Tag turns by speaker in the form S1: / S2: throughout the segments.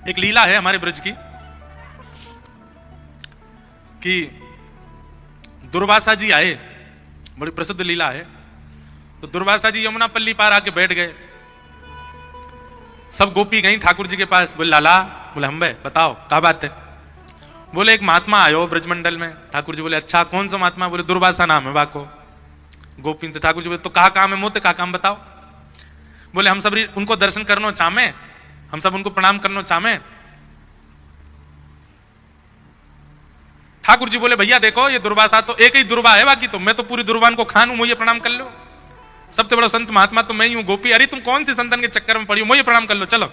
S1: एक लीला है हमारे ब्रज की कि दुर्वासा जी आए, बड़ी प्रसिद्ध लीला है। तो दुर्वासा जी यमुना पल्ली पार आके बैठ गए। सब गोपी गई ठाकुर जी के पास, बोले लाला, बोले हम भाई बताओ क्या बात है। बोले एक महात्मा आयो ब्रजमंडल में। ठाकुर जी बोले अच्छा कौन सा महात्मा। बोले दुर्वासा नाम है बाको। गोपी तो ठाकुर जी बोले तो कहा काम है मोते, कहा काम बताओ। बोले हम सब उनको दर्शन करनो चामे, हम सब उनको प्रणाम करनो चामे। ठाकुर जी बोले भैया देखो ये दुर्वासा तो एक ही दुर्वा है, बाकी तो मैं तो पूरी दुर्वान को खान हूं, मुझे प्रणाम कर लो। सबसे बड़ा संत महात्मा तो मैं ही हूं। गोपी अरे तुम कौन सी संतन के चक्कर में पड़ी हो, मुझे प्रणाम कर लो चलो।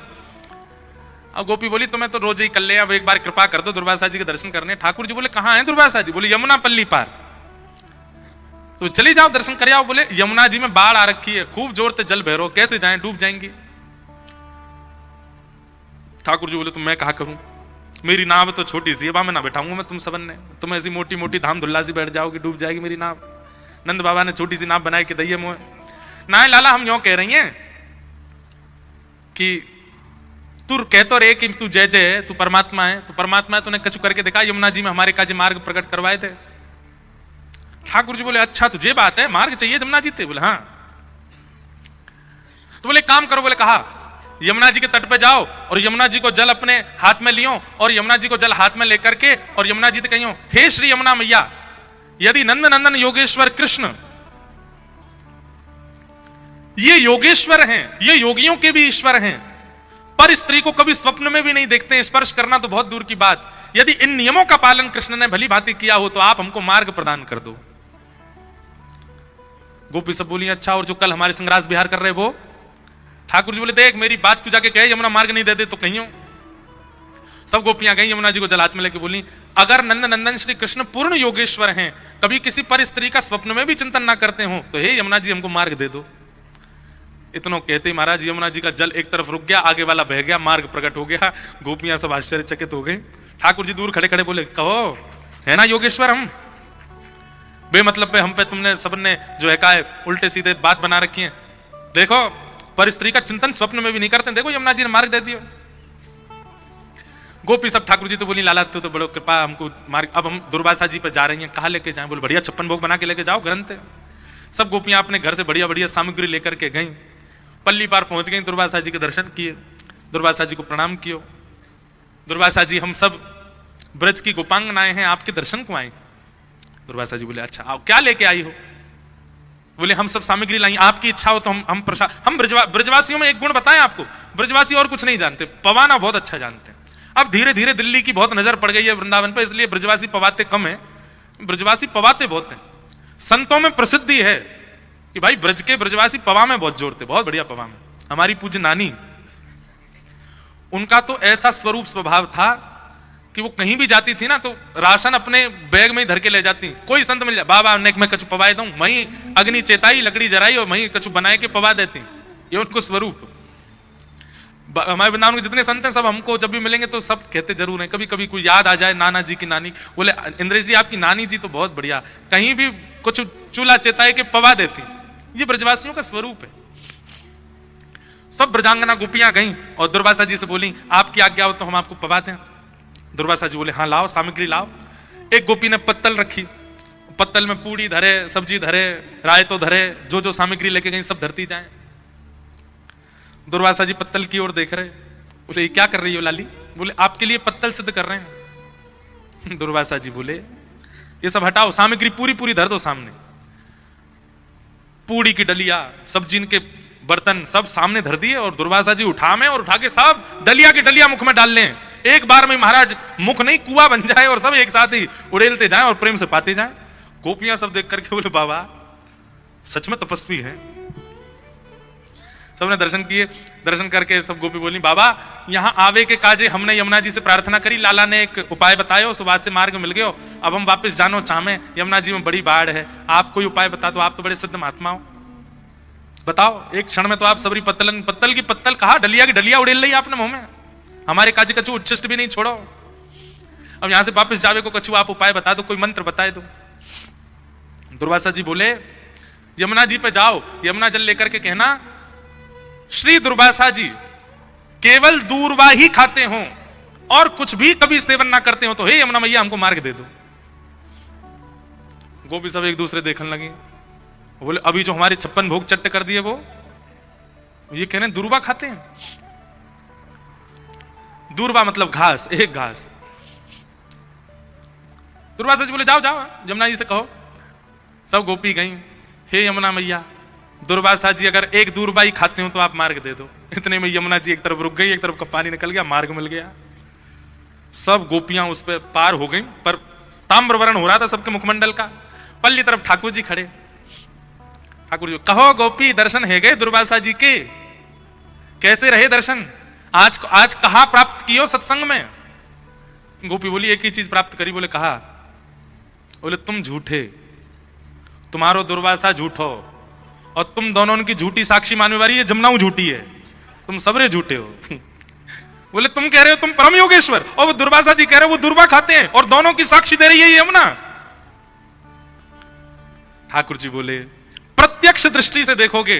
S1: अब गोपी बोली तो मैं तो रोज ही कर ले, अब एक बार कृपा कर दो दुर्वासा जी के दर्शन करने। ठाकुर जी बोले कहां है दुर्वासा जी। बोले यमुना पल्ली पार। तो चली जाओ दर्शन कर आओ। बोले यमुना जी में बाढ़ आ रखी है, खूब जोर से जल भैरो, कैसे जाएं, डूब जाएंगी। ठाकुर जी बोले तो मैं कहा करूं, मेरी नाव तो छोटी सी है, मैं ना बैठाऊंगा मैं तुम सबन ने, तुम ऐसी मोटी मोटी धाम धुल्ला सी बैठ जाओगी, डूब जाएगी मेरी नाव। नंद बाबा ने छोटी सी नाव बनाई कि दैये मोह ना लाला, हम यूं कह रही हैं कि तू कह तो रे कि तू जय जय है, तू परमात्मा है, तू परमात्मा है, तूने कछु करके दिखा यमुना जी में हमारे काजी मार्ग प्रकट करवाए थे। ठाकुर जी बोले अच्छा तुझे बात है, मार्ग चाहिए यमुना जी थे। बोले हाँ। तो बोले काम करो। बोले कहा यमुना जी के तट पे जाओ और यमुना जी को जल अपने हाथ में लियो और यमुना जी को जल हाथ में लेकर के और यमुना जी से कहियो हे श्री यमुना मैया, यदि नंद नंदन योगेश्वर कृष्ण, ये योगेश्वर हैं, ये योगियों के भी ईश्वर हैं, पर स्त्री को कभी स्वप्न में भी नहीं देखते, स्पर्श करना तो बहुत दूर की बात। यदि इन नियमों का पालन कृष्ण ने भली भांति किया हो तो आप हमको मार्ग प्रदान कर दो। गोपी सब बोली अच्छा और जो कल हमारे संग्रास विहार कर रहे वो। ठाकुर जी बोले देख मेरी बात तू जाके कहे यमुना मार्ग नहीं दे दे तो कहियो। सब गोपियां गई यमुना जी को जल हाथ में लेके बोली अगर नंद नंदन श्री कृष्ण पूर्ण योगेश्वर हैं, कभी किसी पर स्त्री का स्वप्न में भी चिंतन ना करते हो, तो हे यमुना जी हमको मार्ग दे दो। इतनो कहते ही महाराज यमुना जी का जल एक तरफ रुक गया, आगे वाला बह गया, मार्ग प्रकट हो गया। गोपियां सब आश्चर्यचकित हो गई। ठाकुर जी दूर खड़े खड़े बोले कहो है ना योगेश्वर हम, बेमतलब पे हम पे तुमने सबने जो है का उल्टे सीधे बात बना रखी है। देखो पर स्त्री का चिंतन स्वप्न में भी नहीं करते, देखो यमुना जी ने मार्ग दे दिया। गोपी सब ठाकुर जी तो बोली लाला तू तो बड़ो कृपा हमको मार्ग, अब हम दुर्वासा जी पे जा रही हैं, कहाँ लेके जाएं। बोले बढ़िया 56 भोग बना के लेके जाओ ग्रंथ। सब गोपियां अपने घर से बढ़िया बढ़िया सामग्री लेकर के गई, पल्ली पार पहुंच गई, दुर्वासा जी के दर्शन किए, दुर्वासा जी को प्रणाम कियो। दुर्वासा जी हम सब ब्रज की गोपांगनाएं हैं, आपके दर्शन को आए। दुर्वासा जी बोले अच्छा आओ क्या लेके आई हो। बोले हम सब सामग्री लाई, आपकी इच्छा हो तो हम प्रसाद। हम ब्रजवासियों में एक गुण बताएं आपको, ब्रजवासी और कुछ नहीं जानते, पवाना बहुत अच्छा जानते हैं। अब धीरे धीरे दिल्ली की बहुत नजर पड़ गई है वृंदावन पर, इसलिए ब्रजवासी पवाते कम है, ब्रजवासी पवाते बहुत हैं। संतों में प्रसिद्धि है कि भाई ब्रज के ब्रजवासी पवा में बहुत जोड़ते, बहुत बढ़िया पवा में। हमारी पूज्य नानी, उनका तो ऐसा स्वरूप स्वभाव था कि वो कहीं भी जाती थी ना तो राशन अपने बैग में ही धर के ले जाती। कोई संत मिल जाए बाबा नेक में कछु पवाए दूं, वहीं अग्नि चेताई लकड़ी जराई और वहीं कछु बनाए के पवा देती। ये उनको स्वरूप। हमारे वृंदावन के जितने संत हैं सब हमको जब भी मिलेंगे तो सब कहते जरूर हैं, कभी कभी कोई याद आ जाए नाना जी की नानी, बोले इंद्रेश जी आपकी नानी जी तो बहुत बढ़िया, कहीं भी कुछ चूल्हा चेताए के पवा देती। ये ब्रजवासियों का स्वरूप है। सब ब्रजांगना गोपियां गईं और दुर्वासा जी से बोली आपकी आज्ञा हो तो हम आपको पवाते हैं। दुर्वासा जी बोले हाँ लाओ सामग्री लाओ। एक गोपी ने पत्तल रखी, पत्तल में पूड़ी धरे, सब्जी धरे, रायतो धरे, जो जो सामग्री लेके गई सब धरती जाए। दुर्वासा जी पत्तल की ओर देख रहे, बोले क्या कर रही हो लाली। बोले आपके लिए पत्तल सिद्ध कर रहे हैं। दुर्वासा जी बोले ये सब हटाओ, सामग्री पूरी पूरी धर दो सामने। पूड़ी की डलिया, सब्जी के बर्तन सब सामने धर दिए और दुर्वासा जी उठा में और उठा के सब डलिया की डलिया मुख में डाल लें। एक बार में महाराज मुख नहीं कुआं बन जाए और सब एक साथ ही उड़ेलते जाएं और प्रेम से पाते जाएं। गोपियां सब देख करके बोले बाबा सच में तपस्वी है। सबने दर्शन किए, दर्शन करके सब गोपी बोली बाबा यहाँ आवे के काजे हमने यमुना जी से प्रार्थना करी, लाला ने एक उपाय बतायो, सुबह से मार्ग मिल गयो, अब हम वापस जानो चाहे, यमुना जी में बड़ी बाढ़ है, आप कोई उपाय बता दो, आप तो बड़े सिद्ध महात्मा हो, बताओ। एक क्षण में तो आप सबरी पत्तल की पत्तल कहा, डलिया की डलिया उड़ेल ली आपने मुंह में, हमारे काजे कछु उच्छिष्ट भी नहीं छोड़ो। अब यहां से वापस जावे को कछु आप उपाय बता दो, कोई मंत्र बताए दो। दुर्वासा जी बोले यमुना जी पे जाओ, यमुना जल लेकर के कहना श्री दुर्वासा जी केवल दूरवा ही खाते हो, और कुछ भी कभी सेवन ना करते हो तो हे यमुना मैया हमको मार्ग दे दो। गोपी सब एक दूसरे देखने लगे, बोले अभी जो हमारे 56 भोग चट्ट कर दिए वो ये कह रहे हैं दूर्वा खाते हैं। दूर्वा मतलब घास, एक घास। दुर्वासा जी बोले जाओ जाओ यमुना जी से कहो। सब गोपी गई, हे यमुना मैया दुर्वासा जी अगर एक दूर्वा ही खाते हो तो आप मार्ग दे दो। इतने में यमुना जी एक तरफ रुक गई, एक तरफ का पानी निकल गया, मार्ग मिल गया। सब गोपियां उस पर पार हो गई, पर ताम्रवर्ण हो रहा था सबके मुखमंडल का। पल्ली तरफ ठाकुर जी खड़े। ठाकुर जी कहो गोपी दर्शन है गए दुर्वासा जी के, कैसे रहे दर्शन? आज कहा प्राप्त कियो सत्संग में? गोपी बोली एक ही चीज प्राप्त करी। बोले कहा? बोले तुम झूठे, तुम्हारो दुर्वासा झूठो, और तुम दोनों की झूठी साक्षी मानने वाली है जमुना झूठी है, तुम सबरे झूठे हो। बोले तुम कह रहे हो तुम परम योगेश्वर, और वो दुर्वासा जी कह रहे हो वो दुर्वा खाते हैं, और दोनों की साक्षी दे रही है यमुना। ठाकुर जी बोले प्रत्यक्ष दृष्टि से देखोगे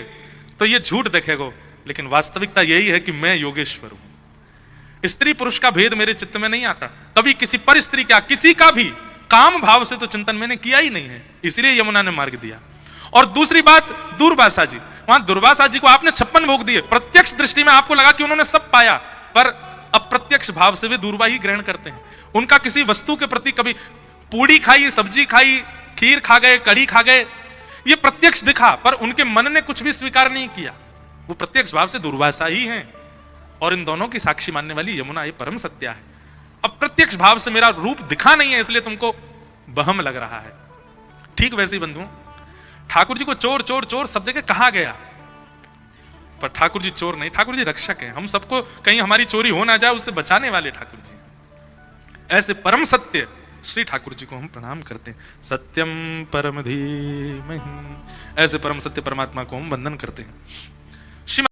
S1: तो ये झूठ दिखेगा, लेकिन वास्तविकता यही है कि मैं योगेश्वर हूं। स्त्री पुरुष का भेद मेरे चित्त में नहीं आता, कभी किसी पर स्त्री का किसी का भी काम भाव से तो चिंतन मैंने किया ही नहीं है, इसलिए यमुना ने मार्ग दिया। और दूसरी बात दुर्वासा जी, वहां दुर्वासा जी को आपने 56 भोग दिए, प्रत्यक्ष दृष्टि में आपको लगा कि उन्होंने सब पाया, पर अप्रत्यक्ष भाव से वे दूर्वा ही ग्रहण करते हैं। उनका किसी वस्तु के प्रति कभी पूड़ी खाई, सब्जी खाई, खीर खा गए, कढ़ी खा गए, ये प्रत्यक्ष दिखा, पर उनके मन ने कुछ भी स्वीकार नहीं किया। वो प्रत्यक्ष भाव से दुर्वासा ही हैं, और इन दोनों की साक्षी मानने वाली यमुना ये परम सत्या है। अब प्रत्यक्ष भाव से मेरा रूप दिखा नहीं है, इसलिए तुमको बहम लग रहा है। ठीक वैसे ही बंधुओं, ठाकुर जी को चोर चोर चोर सब जगह कहा गया, पर ठाकुर जी चोर नहीं, ठाकुर जी रक्षक हैं। हम सबको कहीं हमारी चोरी हो ना जाए उससे बचाने वाले ठाकुर जी। ऐसे परम सत्य श्री ठाकुर जी को हम प्रणाम करते हैं। सत्यम परम धीमहि, ऐसे परम सत्य परमात्मा को हम वंदन करते हैं।